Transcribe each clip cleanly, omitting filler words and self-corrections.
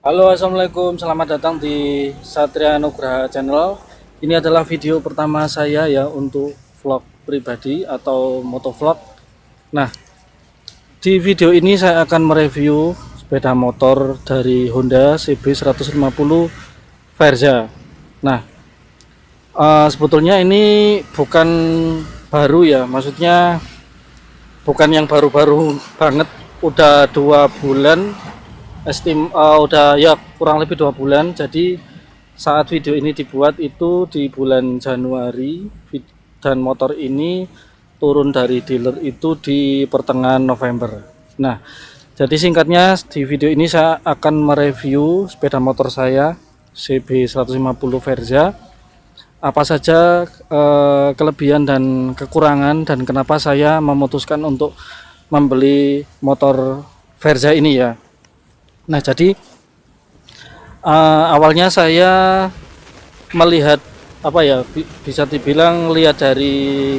Halo, assalamualaikum. Selamat datang di Satria Nugraha Channel. Ini adalah video pertama saya ya untuk vlog pribadi atau motovlog. Nah, di video ini saya akan mereview sepeda motor dari Honda CB 150 Verza. Nah, sebetulnya ini bukan baru ya, maksudnya bukan yang baru-baru banget. Udah 2 bulan udah ya kurang lebih 2 bulan. Jadi saat video ini dibuat itu di bulan Januari, dan motor ini turun dari dealer itu di pertengahan November. Nah, jadi singkatnya di video ini saya akan mereview sepeda motor saya CB 150 Verza, apa saja kelebihan dan kekurangan, dan kenapa saya memutuskan untuk membeli motor Verza ini ya. Nah, jadi awalnya saya melihat apa ya, bisa dibilang lihat dari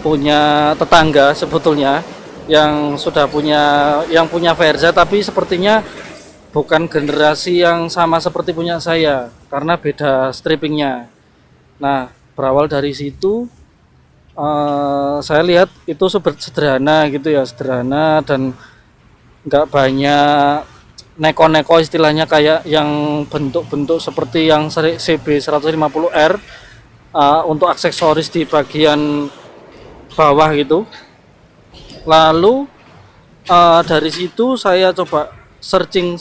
punya tetangga sebetulnya yang sudah punya Verza, tapi sepertinya bukan generasi yang sama seperti punya saya karena beda strippingnya. Nah, berawal dari situ saya lihat itu sederhana gitu ya, sederhana dan nggak banyak neko-neko istilahnya, kayak yang bentuk-bentuk seperti yang CB 150R, untuk aksesoris di bagian bawah gitu. Lalu dari situ saya coba searching.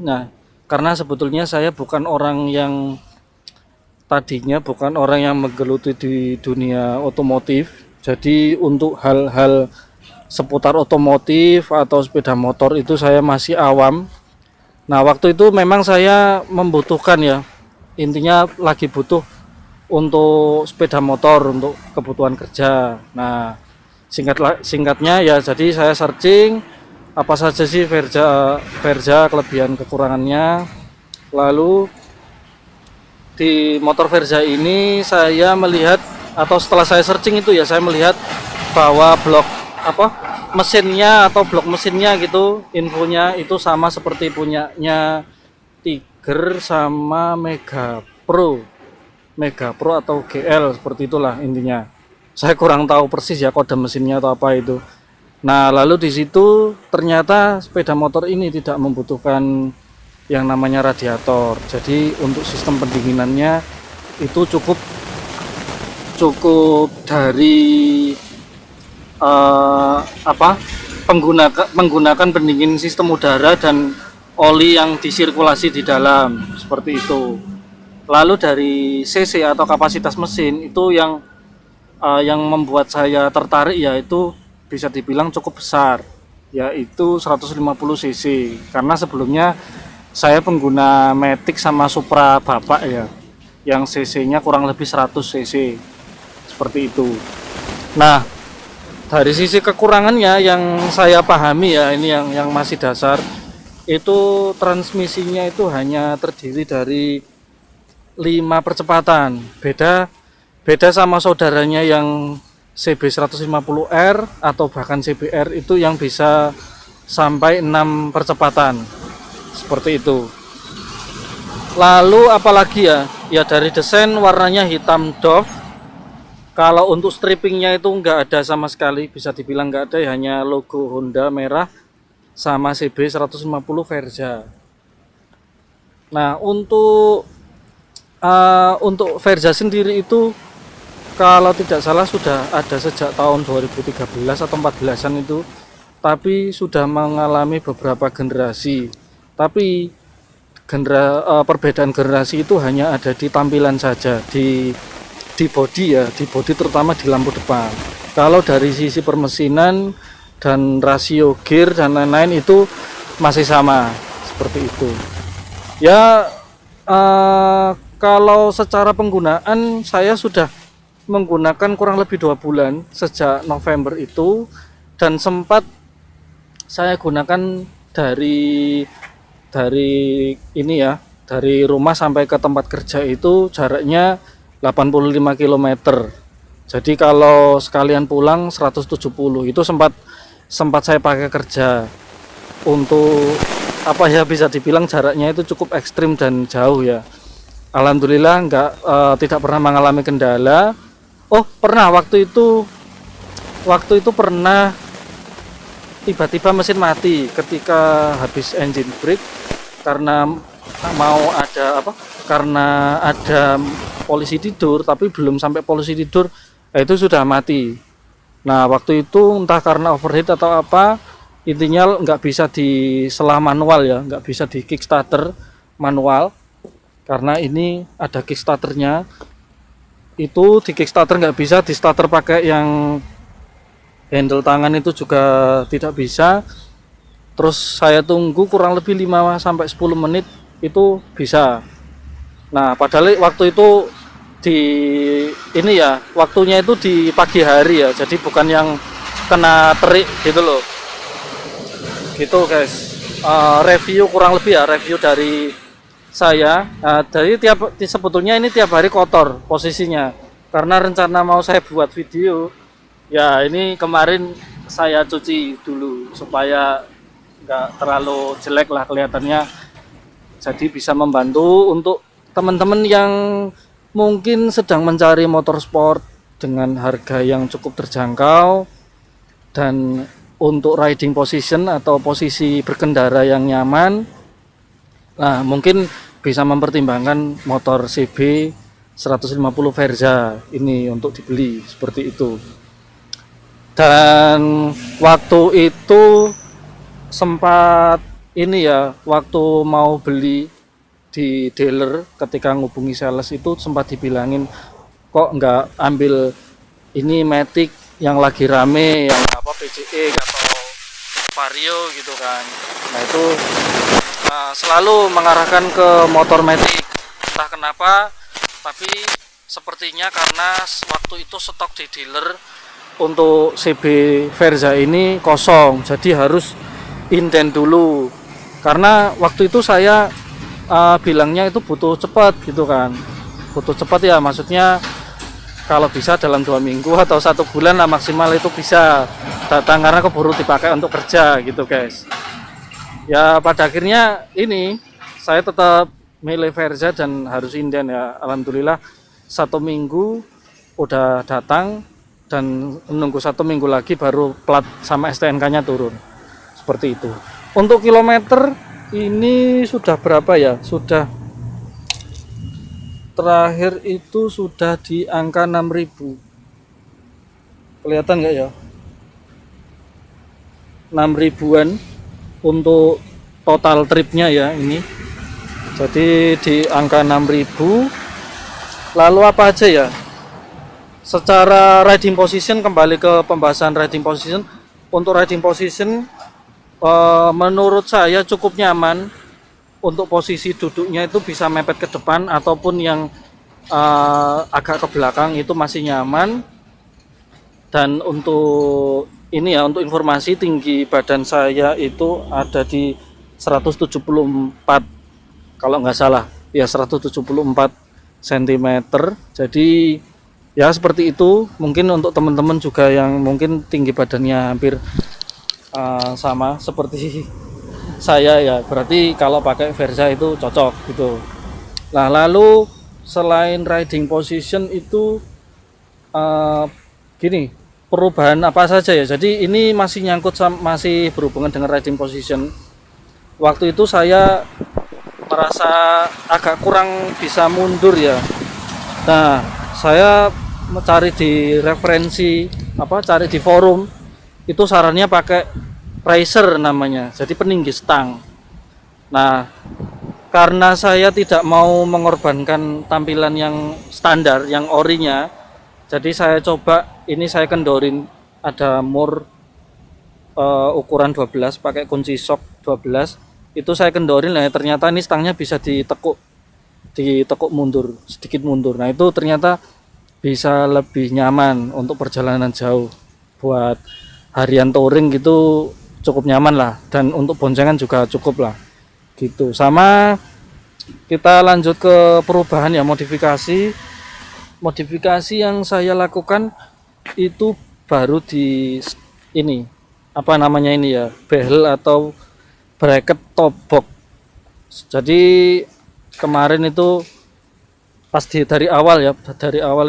Nah, karena sebetulnya saya bukan orang yang menggeluti di dunia otomotif. Jadi untuk hal-hal seputar otomotif atau sepeda motor itu saya masih awam. Nah, waktu itu memang saya membutuhkan ya, intinya lagi butuh untuk sepeda motor untuk kebutuhan kerja. Nah, singkatnya ya, jadi saya searching apa saja sih Verza kelebihan kekurangannya. Lalu di motor Verza ini saya melihat, atau setelah saya searching itu ya, saya melihat bahwa blok mesinnya gitu, infonya itu sama seperti punyanya Tiger sama Mega Pro atau GL, seperti itulah intinya. Saya kurang tahu persis ya kode mesinnya atau apa itu. Nah, lalu di situ ternyata sepeda motor ini tidak membutuhkan yang namanya radiator. Jadi untuk sistem pendinginannya itu cukup dari menggunakan pendingin sistem udara dan oli yang disirkulasi di dalam, seperti itu. Lalu dari cc atau kapasitas mesin itu yang membuat saya tertarik, yaitu bisa dibilang cukup besar, yaitu 150 cc. Karena sebelumnya saya pengguna Matic sama Supra Bapak ya, yang cc-nya kurang lebih 100 cc, seperti itu. Nah, dari sisi kekurangannya yang saya pahami ya, ini yang masih dasar, itu transmisinya itu hanya terdiri dari 5 percepatan. Beda sama saudaranya yang CB 150R atau bahkan CBR itu yang bisa sampai 6 percepatan. Seperti itu. Lalu apalagi ya? Ya dari desain warnanya hitam doff. Kalau untuk strippingnya itu nggak ada sama sekali, bisa dibilang nggak ada, hanya logo Honda merah sama CB 150 Verza. Nah, untuk Verza sendiri itu kalau tidak salah sudah ada sejak tahun 2013 atau 14-an itu, tapi sudah mengalami beberapa generasi. Tapi perbedaan generasi itu hanya ada di tampilan saja, di bodi ya, di bodi terutama di lampu depan. Kalau dari sisi permesinan dan rasio gear dan lain-lain itu masih sama, seperti itu. Ya, kalau secara penggunaan saya sudah menggunakan kurang lebih 2 bulan sejak November itu, dan sempat saya gunakan dari ini ya, dari rumah sampai ke tempat kerja itu jaraknya 85 km. Jadi kalau sekalian pulang 170. Itu sempat saya pakai kerja untuk apa ya, bisa dibilang jaraknya itu cukup ekstrim dan jauh ya. Alhamdulillah tidak pernah mengalami kendala. Oh, pernah waktu itu pernah tiba-tiba mesin mati ketika habis engine brake karena mau ada apa? Karena ada polisi tidur, tapi belum sampai polisi tidur, itu sudah mati. Nah, waktu itu entah karena overheat atau apa, intinya nggak bisa diselah manual ya, nggak bisa di kickstarter manual, karena ini ada kickstarternya. Itu di kickstarter nggak bisa, di starter pakai yang handle tangan itu juga tidak bisa. Terus saya tunggu kurang lebih 5 sampai 10 menit itu bisa. Nah, padahal waktu itu waktunya itu di pagi hari ya, jadi bukan yang kena terik gitu loh. Gitu guys. Review kurang lebih ya, review dari saya. Jadi sebetulnya ini tiap hari kotor posisinya, karena rencana mau saya buat video ya, ini kemarin saya cuci dulu supaya nggak terlalu jelek lah kelihatannya, jadi bisa membantu untuk teman-teman yang mungkin sedang mencari motor sport dengan harga yang cukup terjangkau dan untuk riding position atau posisi berkendara yang nyaman. Nah, mungkin bisa mempertimbangkan motor CB 150 Verza ini untuk dibeli seperti itu. Dan waktu itu sempat waktu mau beli di dealer, ketika ngubungi sales itu sempat dibilangin kok nggak ambil ini Matic yang lagi rame, yang apa PCX atau Vario gitu kan. Nah, itu selalu mengarahkan ke motor Matic, entah kenapa, tapi sepertinya karena waktu itu stok di dealer untuk CB Verza ini kosong, jadi harus inden dulu. Karena waktu itu saya bilangnya itu butuh cepat gitu kan, butuh cepat ya, maksudnya kalau bisa dalam 2 minggu atau 1 bulan lah maksimal itu bisa datang, karena keburu dipakai untuk kerja gitu guys. Ya pada akhirnya ini saya tetap milih Verza dan harus inden ya. Alhamdulillah 1 minggu udah datang, dan menunggu 1 minggu lagi baru plat sama STNK-nya turun. Seperti itu. Untuk kilometer ini sudah berapa ya? Sudah terakhir itu sudah di angka 6.000. Kelihatan nggak ya? 6.000-an untuk total tripnya ya ini. Jadi di angka 6.000. Lalu apa aja ya? Secara riding position, kembali ke pembahasan riding position. Untuk riding position menurut saya cukup nyaman. Untuk posisi duduknya itu bisa mepet ke depan ataupun yang agak ke belakang itu masih nyaman. Dan untuk untuk informasi, tinggi badan saya itu ada di 174 kalau nggak salah ya, 174 cm. Jadi ya seperti itu. Mungkin untuk teman-teman juga yang mungkin tinggi badannya hampir sama seperti saya ya, berarti kalau pakai Verza itu cocok gitu. Nah, lalu selain riding position itu gini, perubahan apa saja ya. Jadi ini masih masih berhubungan dengan riding position. Waktu itu saya merasa agak kurang bisa mundur ya. Nah, saya mencari di cari di forum, itu sarannya pakai riser namanya, jadi peninggi stang. Nah, karena saya tidak mau mengorbankan tampilan yang standar, yang orinya, jadi saya coba saya kendorin, ada mur ukuran 12 pakai kunci shock 12, itu saya kendorin. Nah, ternyata ini stangnya bisa ditekuk mundur, sedikit mundur. Nah, itu ternyata bisa lebih nyaman untuk perjalanan jauh. Buat harian touring gitu cukup nyaman lah, dan untuk boncengan juga cukup lah gitu. Sama kita lanjut ke perubahan ya, modifikasi yang saya lakukan itu baru di behel atau bracket top box. Jadi kemarin itu pas dari awal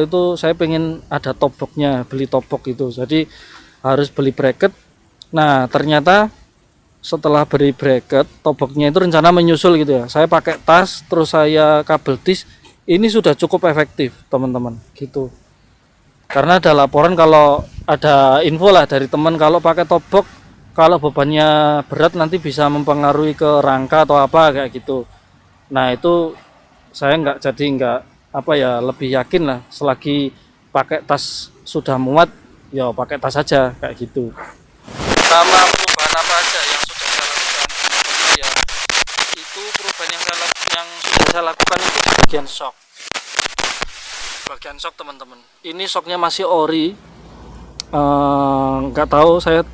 itu saya pengen ada top boxnya, beli top box itu, jadi harus beli bracket. Nah ternyata setelah beli bracket, top boxnya itu rencana menyusul gitu ya, saya pakai tas terus saya kabel disk, ini sudah cukup efektif teman-teman gitu. Karena ada laporan, kalau ada info lah dari teman, kalau pakai top box kalau bebannya berat nanti bisa mempengaruhi ke rangka atau apa kayak gitu. Nah itu saya nggak lebih yakin lah, selagi pakai tas sudah muat ya pakai tas aja kayak gitu. Sama perubahan apa aja yang sudah saya lakukan ya, itu perubahan yang sudah saya lakukan itu bagian shock teman-teman. Ini shocknya masih ori, nggak tahu, saya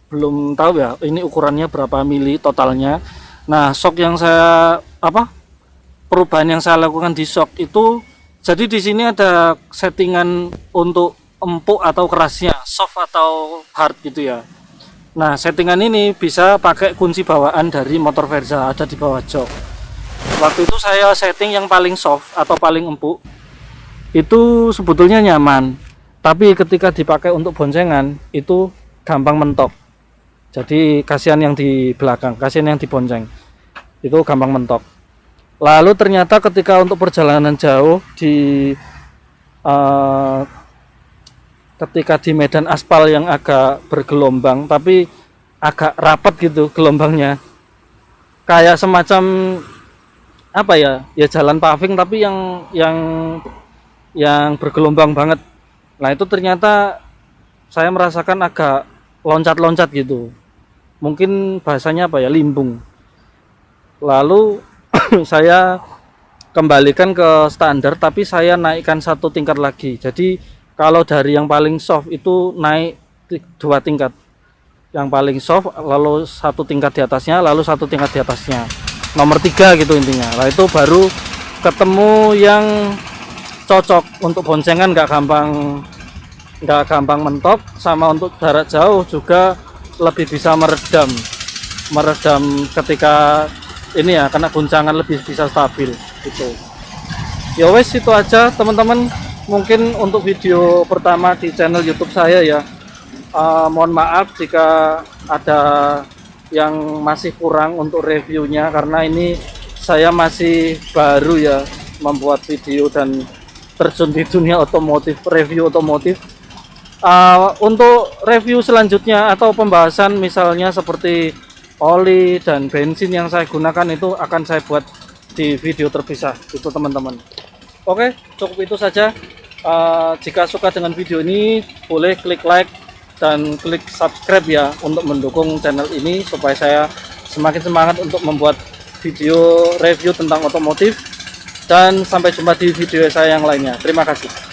belum tahu ya ini ukurannya berapa mili totalnya. Nah shock yang perubahan yang saya lakukan di shock itu, jadi di sini ada settingan untuk empuk atau kerasnya, soft atau hard gitu ya. Nah settingan ini bisa pakai kunci bawaan dari motor Verza, ada di bawah jok. Waktu itu saya setting yang paling soft atau paling empuk, itu sebetulnya nyaman, tapi ketika dipakai untuk boncengan itu gampang mentok. Jadi kasihan yang di belakang, kasihan yang di bonceng, itu gampang mentok. Lalu ternyata ketika untuk perjalanan jauh ketika di medan aspal yang agak bergelombang tapi agak rapat gitu gelombangnya, kayak semacam ya jalan paving tapi yang bergelombang banget. Nah itu ternyata saya merasakan agak loncat-loncat gitu, mungkin bahasanya limbung. Lalu saya kembalikan ke standar, tapi saya naikkan 1 tingkat lagi. Jadi kalau dari yang paling soft itu naik 2 tingkat, yang paling soft lalu 1 tingkat di atasnya, lalu 1 tingkat di atasnya, nomor 3 gitu intinya. Nah itu baru ketemu yang cocok untuk boncengan, nggak gampang mentok, sama untuk jarak jauh juga lebih bisa meredam ketika ini ya, kena guncangan lebih bisa stabil gitu. Ya wes, itu aja teman-teman, mungkin untuk video pertama di channel YouTube saya ya. Mohon maaf jika ada yang masih kurang untuk reviewnya, karena ini saya masih baru ya membuat video dan terjun di dunia otomotif, review otomotif. Untuk review selanjutnya atau pembahasan misalnya seperti oli dan bensin yang saya gunakan, itu akan saya buat di video terpisah itu teman-teman. Oke, cukup itu saja. Jika suka dengan video ini boleh klik like dan klik subscribe ya, untuk mendukung channel ini supaya saya semakin semangat untuk membuat video review tentang otomotif. Dan sampai jumpa di video saya yang lainnya. Terima kasih.